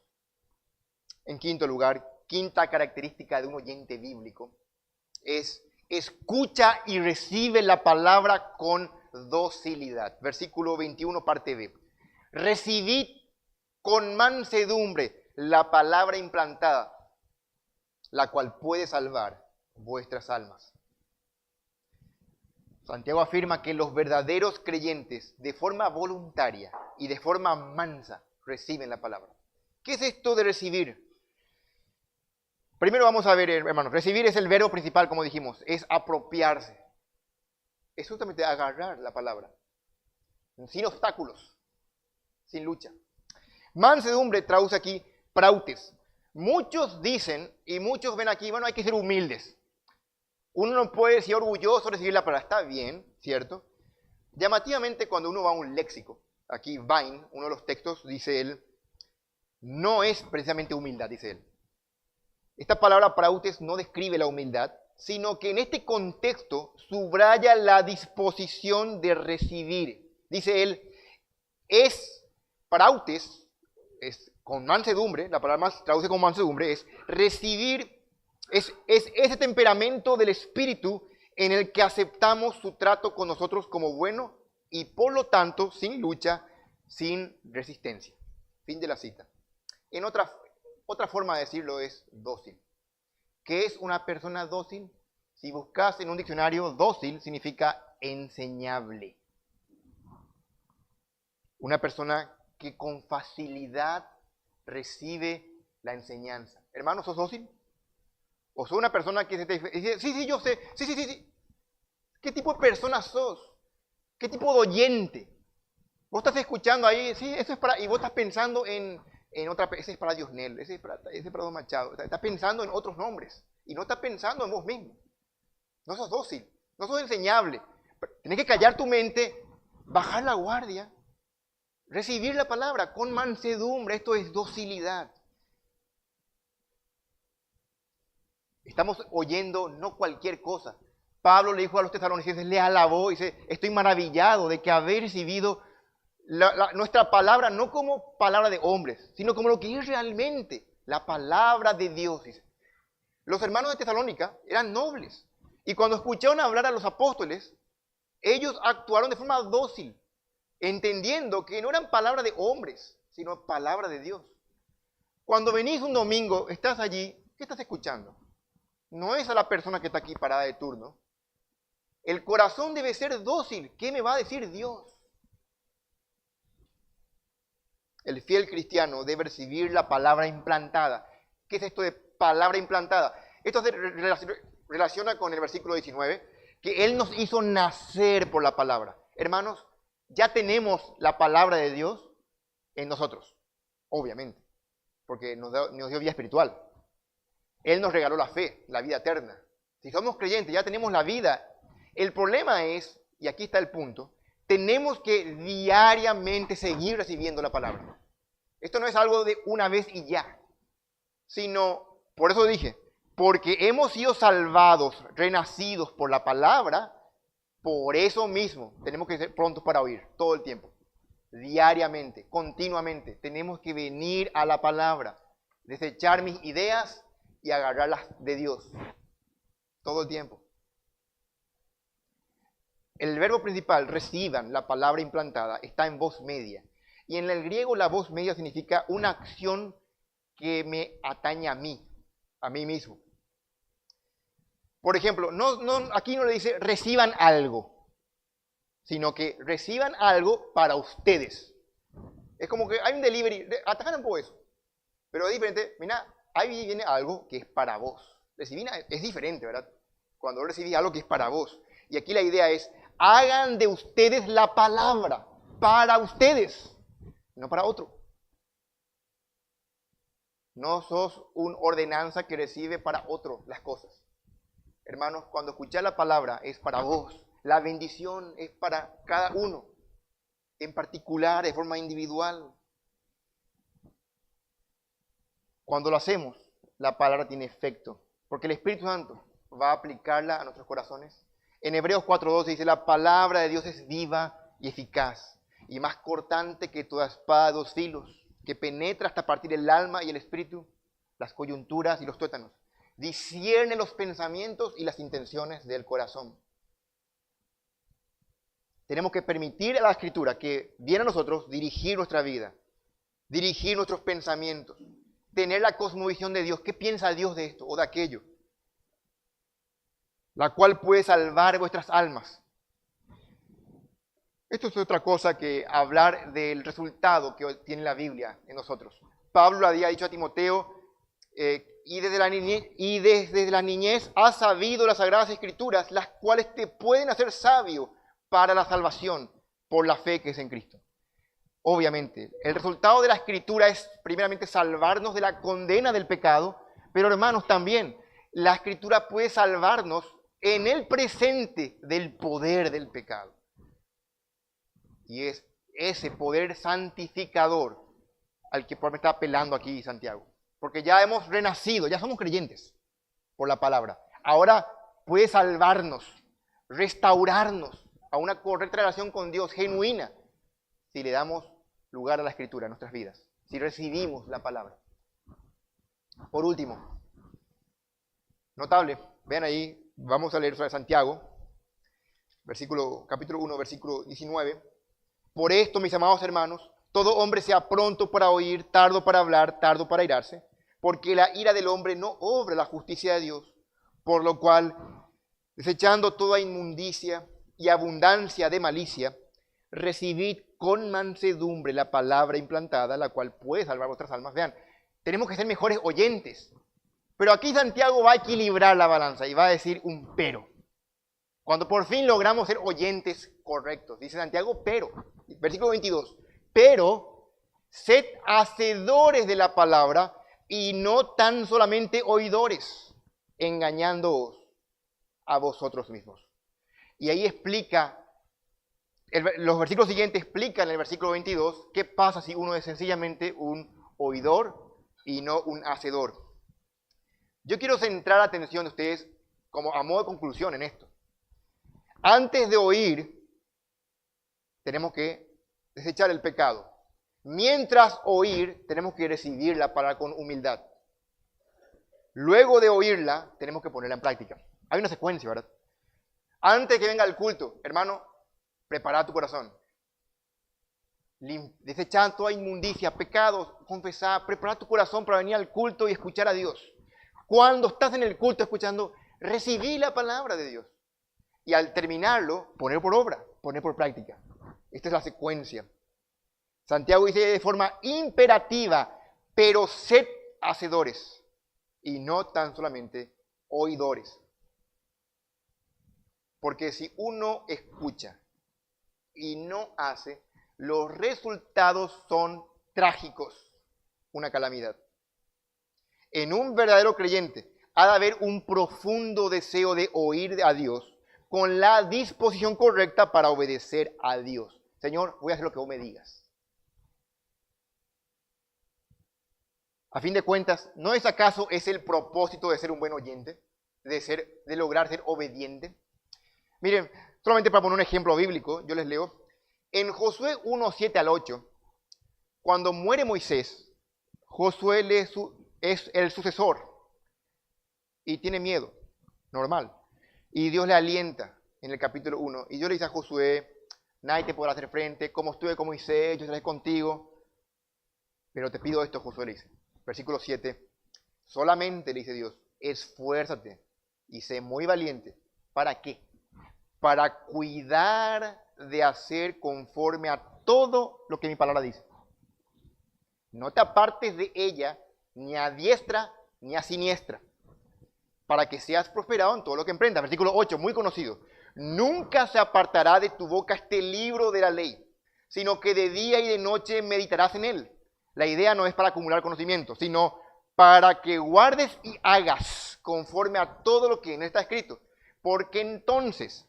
[SPEAKER 1] En quinto lugar, quinta característica de un oyente bíblico es escucha y recibe la palabra con docilidad. Versículo 21, parte B. Recibid con mansedumbre la palabra implantada, la cual puede salvar vuestras almas. Santiago afirma que los verdaderos creyentes, de forma voluntaria y de forma mansa, reciben la palabra. ¿Qué es esto de recibir? Primero vamos a ver, hermanos, recibir es el verbo principal, como dijimos, es apropiarse. Es justamente agarrar la palabra, sin obstáculos, sin lucha. Mansedumbre traduce aquí prautes. Muchos dicen, y muchos ven aquí, bueno, hay que ser humildes. Uno no puede ser orgulloso de recibir la palabra, está bien, ¿cierto? Llamativamente cuando uno va a un léxico, aquí Vine, uno de los textos, dice él, no es precisamente humildad, dice él. Esta palabra prautes no describe la humildad, sino que en este contexto subraya la disposición de recibir. Dice él, es prautes, es con mansedumbre, la palabra más traduce como mansedumbre, es recibir, es ese temperamento del Espíritu en el que aceptamos su trato con nosotros como bueno y por lo tanto sin lucha, sin resistencia. Fin de la cita. En otra forma de decirlo es dócil. ¿Qué es una persona dócil? Si buscas en un diccionario, dócil significa enseñable. Una persona que con facilidad recibe la enseñanza. Hermano, ¿sos dócil? ¿O sos una persona que se te dice, sí, yo sé, sí? ¿Qué tipo de persona sos? ¿Qué tipo de oyente? Vos estás escuchando ahí, sí, eso es para, y vos estás pensando en otra, ese es para Diosnel, ese es para Don Machado. Estás pensando en otros nombres y no estás pensando en vos mismo. No sos dócil, no sos enseñable. Tenés que callar tu mente, bajar la guardia, recibir la palabra con mansedumbre. Esto es docilidad. Estamos oyendo no cualquier cosa. Pablo le dijo a los tesalonicenses, le alabó y dice, estoy maravillado de que haber recibido nuestra palabra no como palabra de hombres, sino como lo que es realmente la palabra de Dios. Dice. Los hermanos de Tesalónica eran nobles y cuando escucharon hablar a los apóstoles, ellos actuaron de forma dócil, entendiendo que no eran palabras de hombres, sino palabra de Dios. Cuando venís un domingo, estás allí, ¿qué estás escuchando? No es a la persona que está aquí parada de turno. El corazón debe ser dócil. ¿Qué me va a decir Dios? El fiel cristiano debe recibir la palabra implantada. ¿Qué es esto de palabra implantada? Esto se relaciona con el versículo 19, que Él nos hizo nacer por la palabra. Hermanos, ya tenemos la palabra de Dios en nosotros, obviamente, porque nos dio vida espiritual. Él nos regaló la fe, la vida eterna. Si somos creyentes, ya tenemos la vida. El problema es, y aquí está el punto, tenemos que diariamente seguir recibiendo la palabra. Esto no es algo de una vez y ya, sino, por eso dije, porque hemos sido salvados, renacidos por la palabra, por eso mismo tenemos que ser prontos para oír todo el tiempo, diariamente, continuamente. Tenemos que venir a la palabra, desechar mis ideas y agarrarlas de Dios todo el tiempo. El verbo principal, reciban, la palabra implantada, está en voz media. Y en el griego la voz media significa una acción que me atañe a mí mismo. Por ejemplo, aquí no le dice reciban algo, sino que reciban algo para ustedes. Es como que hay un delivery, atacan un poco eso. Pero es diferente, mira, ahí viene algo que es para vos. Recibir es diferente, ¿verdad? Cuando recibís algo que es para vos. Y aquí la idea es, hagan de ustedes la palabra para ustedes, no para otro. No sos un ordenanza que recibe para otro las cosas. Hermanos, cuando escuchás la palabra es para vos. La bendición es para cada uno, en particular, de forma individual. Cuando lo hacemos, la palabra tiene efecto, porque el Espíritu Santo va a aplicarla a nuestros corazones. En Hebreos 4:12 dice, la palabra de Dios es viva y eficaz, y más cortante que toda espada de 2 filos, que penetra hasta partir el alma y el espíritu, las coyunturas y los tuétanos. Discierne los pensamientos y las intenciones del corazón. Tenemos que permitir a la Escritura que viene a nosotros dirigir nuestra vida, dirigir nuestros pensamientos, tener la cosmovisión de Dios. ¿Qué piensa Dios de esto o de aquello? La cual puede salvar vuestras almas. Esto es otra cosa que hablar del resultado que tiene la Biblia en nosotros. Pablo había dicho a Timoteo, y desde la niñez has sabido las Sagradas Escrituras, las cuales te pueden hacer sabio para la salvación por la fe que es en Cristo. Obviamente, el resultado de la Escritura es primeramente salvarnos de la condena del pecado, pero hermanos, también la Escritura puede salvarnos en el presente del poder del pecado. Y es ese poder santificador al que por me está apelando aquí Santiago. porque ya hemos renacido, ya somos creyentes por la palabra. Ahora puede salvarnos, restaurarnos a una correcta relación con Dios, genuina, si le damos lugar a la Escritura en nuestras vidas, si recibimos la palabra. Por último, notable, vean ahí, vamos a leer sobre Santiago, capítulo 1, versículo 19. Por esto, mis amados hermanos, todo hombre sea pronto para oír, tardo para hablar, tardo para airarse, porque la ira del hombre no obra la justicia de Dios, por lo cual, desechando toda inmundicia y abundancia de malicia, recibid con mansedumbre la palabra implantada, la cual puede salvar vuestras almas. Vean, tenemos que ser mejores oyentes. Pero aquí Santiago va a equilibrar la balanza y va a decir un pero. Cuando por fin logramos ser oyentes correctos, dice Santiago, pero, versículo 22, pero sed hacedores de la palabra y no tan solamente oidores, engañándoos a vosotros mismos. Y ahí explica, los versículos siguientes explican en el versículo 22 qué pasa si uno es sencillamente un oidor y no un hacedor. Yo quiero centrar la atención de ustedes como a modo de conclusión en esto. Antes de oír, tenemos que desechar el pecado. Mientras oír, tenemos que recibir la palabra con humildad. Luego de oírla, tenemos que ponerla en práctica. Hay una secuencia, ¿verdad? Antes de que venga el culto, hermano, prepara tu corazón. Desechar toda inmundicia, pecados, confesar, prepara tu corazón para venir al culto y escuchar a Dios. Cuando estás en el culto escuchando, recibí la palabra de Dios. Y al terminarlo, poner por obra, poner por práctica. Esta es la secuencia. Santiago dice de forma imperativa, pero sed hacedores y no tan solamente oidores. Porque si uno escucha y no hace, los resultados son trágicos, una calamidad. En un verdadero creyente ha de haber un profundo deseo de oír a Dios con la disposición correcta para obedecer a Dios. Señor, voy a hacer lo que vos me digas. A fin de cuentas, ¿no es acaso ese el propósito de ser un buen oyente? De lograr ser obediente. Miren, solamente para poner un ejemplo bíblico, yo les leo. En Josué 1, 7 al 8, cuando muere Moisés, Josué es el sucesor y tiene miedo, normal. Y Dios le alienta en el capítulo 1. Y Dios le dice a Josué, nadie te podrá hacer frente, como estuve con Moisés, yo estaré contigo. Pero te pido esto, Josué le dice. Versículo 7. Solamente, le dice Dios, esfuérzate y sé muy valiente. ¿Para qué? Para cuidar de hacer conforme a todo lo que mi palabra dice. No te apartes de ella ni a diestra ni a siniestra, para que seas prosperado en todo lo que emprendas. Versículo 8, muy conocido. Nunca se apartará de tu boca este libro de la ley, sino que de día y de noche meditarás en él. La idea no es para acumular conocimiento, sino para que guardes y hagas conforme a todo lo que en él está escrito. Porque entonces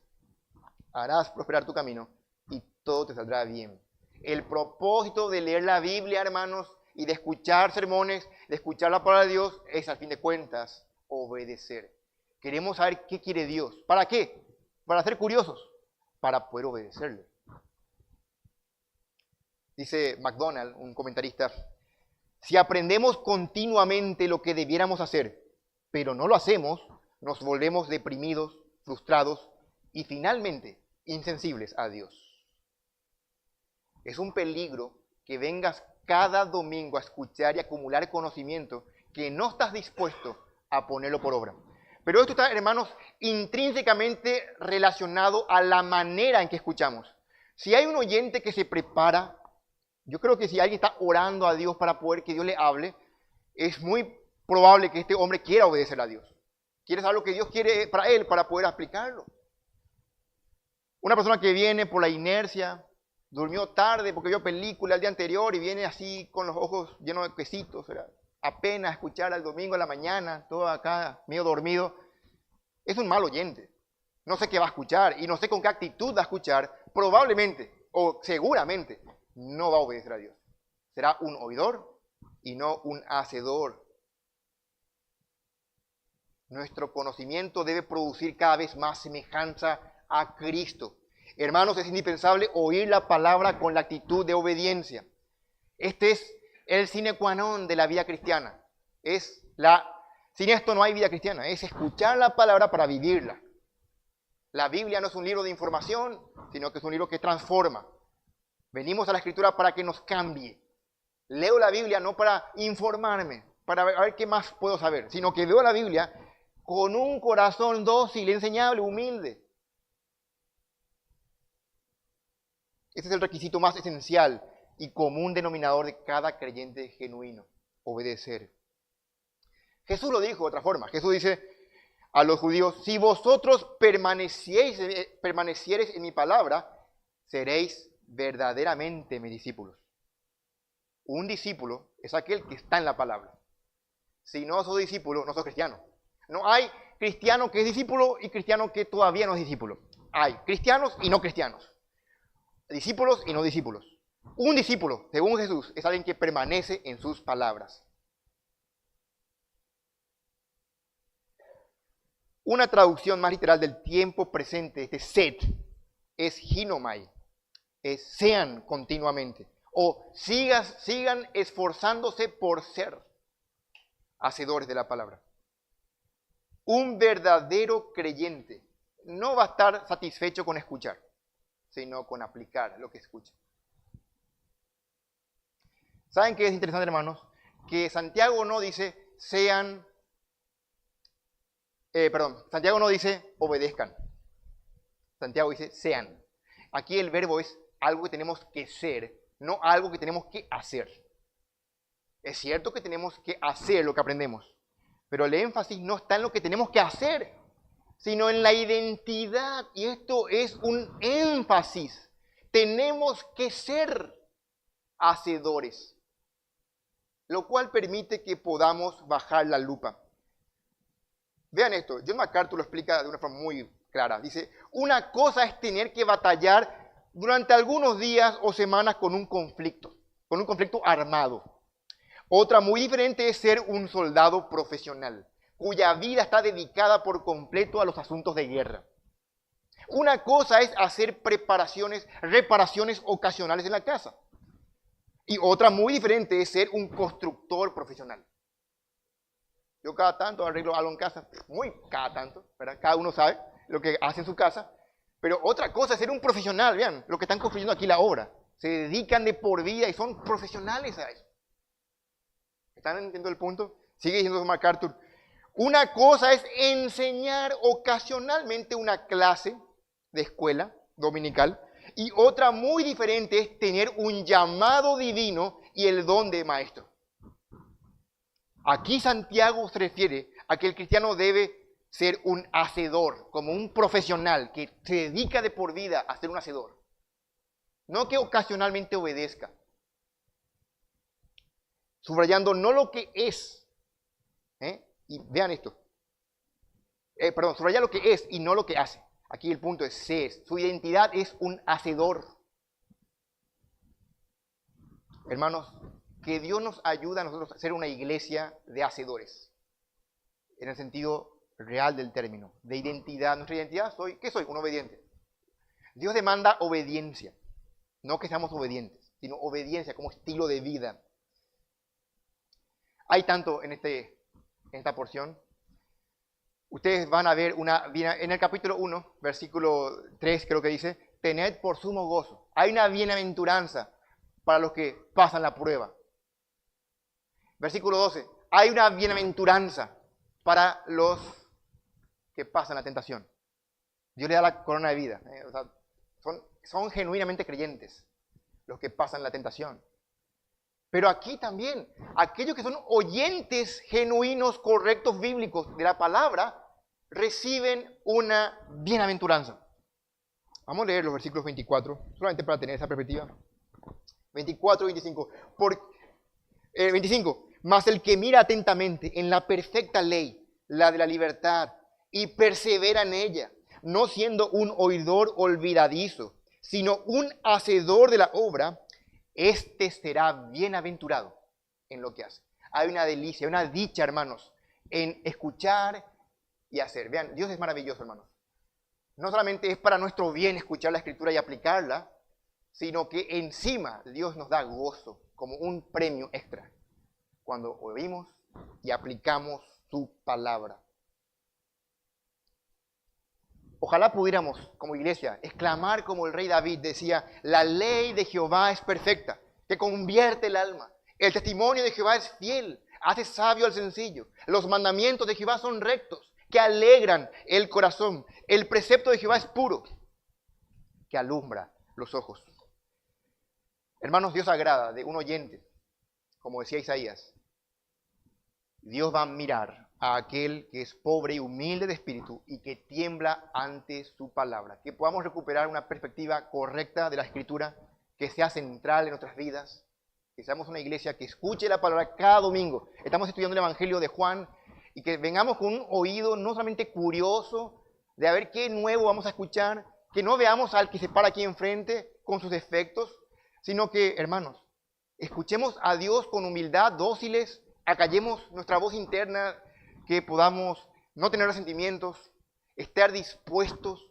[SPEAKER 1] harás prosperar tu camino y todo te saldrá bien. El propósito de leer la Biblia, hermanos, y de escuchar sermones, de escuchar la palabra de Dios, es, al fin de cuentas, obedecer. Queremos saber qué quiere Dios. ¿Para qué? Para ser curiosos, para poder obedecerle. Dice MacDonald, un comentarista, si aprendemos continuamente lo que debiéramos hacer, pero no lo hacemos, nos volvemos deprimidos, frustrados y finalmente insensibles a Dios. Es un peligro que vengas cada domingo a escuchar y acumular conocimiento que no estás dispuesto a ponerlo por obra. Pero esto está, hermanos, intrínsecamente relacionado a la manera en que escuchamos. Si hay un oyente que se prepara, yo creo que si alguien está orando a Dios para poder que Dios le hable, es muy probable que este hombre quiera obedecer a Dios. Quiere saber lo que Dios quiere para él, para poder aplicarlo. Una persona que viene por la inercia, durmió tarde porque vio película el día anterior y viene así con los ojos llenos de quesitos, ¿verdad? Apenas escuchar al domingo en la mañana, todo acá medio dormido, es un mal oyente. No sé qué va a escuchar y no sé con qué actitud va a escuchar. Probablemente o seguramente no va a obedecer a Dios. Será un oidor y no un hacedor Nuestro conocimiento debe producir cada vez más semejanza a Cristo. Hermanos, es indispensable oír la palabra con la actitud de obediencia. Este es el sine qua non de la vida cristiana. Sin esto no hay vida cristiana, es escuchar la palabra para vivirla. La Biblia no es un libro de información, sino que es un libro que transforma. Venimos a la Escritura para que nos cambie. Leo la Biblia no para informarme, para ver qué más puedo saber, sino que veo la Biblia con un corazón dócil, enseñable, humilde. Ese es el requisito más esencial y común denominador de cada creyente genuino: obedecer. Jesús lo dijo de otra forma. Jesús dice a los judíos: si vosotros permaneciereis en mi palabra, seréis verdaderamente mis discípulos. Un discípulo es aquel que está en la palabra. Si no sos discípulo, no sos cristiano. No hay cristiano que es discípulo y cristiano que todavía no es discípulo. Hay cristianos y no cristianos. Discípulos y no discípulos. Un discípulo, según Jesús, es alguien que permanece en sus palabras. Una traducción más literal del tiempo presente, este set, es ginomai, es sean continuamente, o sigan esforzándose por ser hacedores de la palabra. Un verdadero creyente no va a estar satisfecho con escuchar, sino con aplicar lo que escucha. ¿Saben qué es interesante, hermanos? Que Santiago no dice Santiago no dice obedezcan. Santiago dice sean. Aquí el verbo es algo que tenemos que ser, no algo que tenemos que hacer. Es cierto que tenemos que hacer lo que aprendemos, pero el énfasis no está en lo que tenemos que hacer, sino en la identidad. Y esto es un énfasis. Tenemos que ser hacedores, lo cual permite que podamos bajar la lupa. Vean esto, John MacArthur lo explica de una forma muy clara. Dice, una cosa es tener que batallar durante algunos días o semanas con un conflicto armado. Otra muy diferente es ser un soldado profesional, cuya vida está dedicada por completo a los asuntos de guerra. Una cosa es hacer reparaciones ocasionales en la casa. Y otra muy diferente es ser un constructor profesional. Yo cada tanto arreglo algo en casa, muy cada tanto, ¿verdad? Cada uno sabe lo que hace en su casa. Pero otra cosa es ser un profesional, vean, lo que están construyendo aquí la obra. Se dedican de por vida y son profesionales a eso. ¿Están entendiendo el punto? Sigue diciendo MacArthur. Una cosa es enseñar ocasionalmente una clase de escuela dominical y otra muy diferente es tener un llamado divino y el don de maestro. Aquí Santiago se refiere a que el cristiano debe ser un hacedor, como un profesional que se dedica de por vida a ser un hacedor. No que ocasionalmente obedezca. Subrayando no lo que es. Y vean esto. Subraya lo que es y no lo que hace. Aquí el punto es ser. Su identidad es un hacedor. Hermanos, que Dios nos ayude a nosotros a ser una iglesia de hacedores. En el sentido real del término. De identidad. Nuestra identidad, ¿qué soy? Un obediente. Dios demanda obediencia. No que seamos obedientes, sino obediencia como estilo de vida. Hay tanto en esta porción. Ustedes van a ver en el capítulo 1, versículo 3 creo que dice, tened por sumo gozo. Hay una bienaventuranza para los que pasan la prueba. Versículo 12, hay una bienaventuranza para los que pasan la tentación. Dios le da la corona de vida. O sea, son genuinamente creyentes los que pasan la tentación. Pero aquí también, aquellos que son oyentes genuinos, correctos, bíblicos de la palabra, reciben una bienaventuranza. Vamos a leer los versículos 24, solamente para tener esa perspectiva. 24 y 25. 25. Mas el que mira atentamente en la perfecta ley, la de la libertad, y persevera en ella, no siendo un oidor olvidadizo, sino un hacedor de la obra, este será bienaventurado en lo que hace. Hay una delicia, una dicha, hermanos, en escuchar y hacer. Vean, Dios es maravilloso, hermanos. No solamente es para nuestro bien escuchar la Escritura y aplicarla, sino que encima Dios nos da gozo como un premio extra cuando oímos y aplicamos su palabra. Ojalá pudiéramos, como iglesia, exclamar como el rey David decía, la ley de Jehová es perfecta, que convierte el alma. El testimonio de Jehová es fiel, hace sabio al sencillo. Los mandamientos de Jehová son rectos, que alegran el corazón. El precepto de Jehová es puro, que alumbra los ojos. Hermanos, Dios agrada de un oyente, como decía Isaías. Dios va a mirar a aquel que es pobre y humilde de espíritu y que tiembla ante su palabra. Que podamos recuperar una perspectiva correcta de la Escritura, que sea central en nuestras vidas, que seamos una iglesia que escuche la palabra cada domingo. Estamos estudiando el Evangelio de Juan y que vengamos con un oído no solamente curioso de a ver qué nuevo vamos a escuchar, que no veamos al que se para aquí enfrente con sus defectos, sino que, hermanos, escuchemos a Dios con humildad, dóciles, acallemos nuestra voz interna, que podamos no tener resentimientos, estar dispuestos,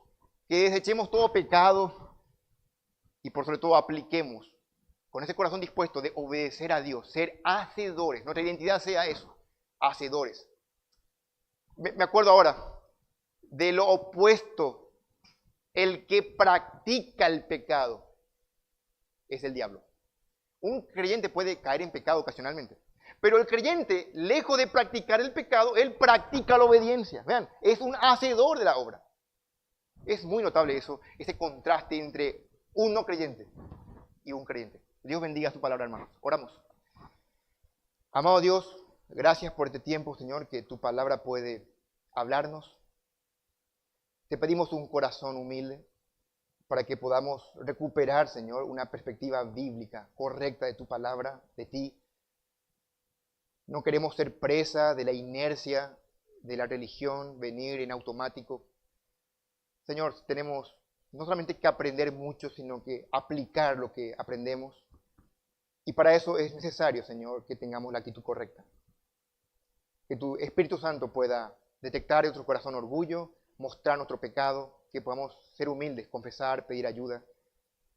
[SPEAKER 1] que desechemos todo pecado y por sobre todo apliquemos con ese corazón dispuesto de obedecer a Dios, ser hacedores. Nuestra identidad sea eso, hacedores. Me acuerdo ahora de lo opuesto, el que practica el pecado es el diablo. Un creyente puede caer en pecado ocasionalmente, pero el creyente, lejos de practicar el pecado, él practica la obediencia. Vean, es un hacedor de la obra. Es muy notable eso, ese contraste entre un no creyente y un creyente. Dios bendiga su palabra, hermanos. Oramos. Amado Dios, gracias por este tiempo, Señor, que tu palabra puede hablarnos. Te pedimos un corazón humilde para que podamos recuperar, Señor, una perspectiva bíblica correcta de tu palabra, de ti. No queremos ser presa de la inercia de la religión, venir en automático. Señor, tenemos no solamente que aprender mucho, sino que aplicar lo que aprendemos. Y para eso es necesario, Señor, que tengamos la actitud correcta. Que tu Espíritu Santo pueda detectar en nuestro corazón orgullo, mostrar nuestro pecado, que podamos ser humildes, confesar, pedir ayuda,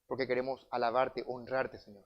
[SPEAKER 1] porque queremos alabarte, honrarte, Señor.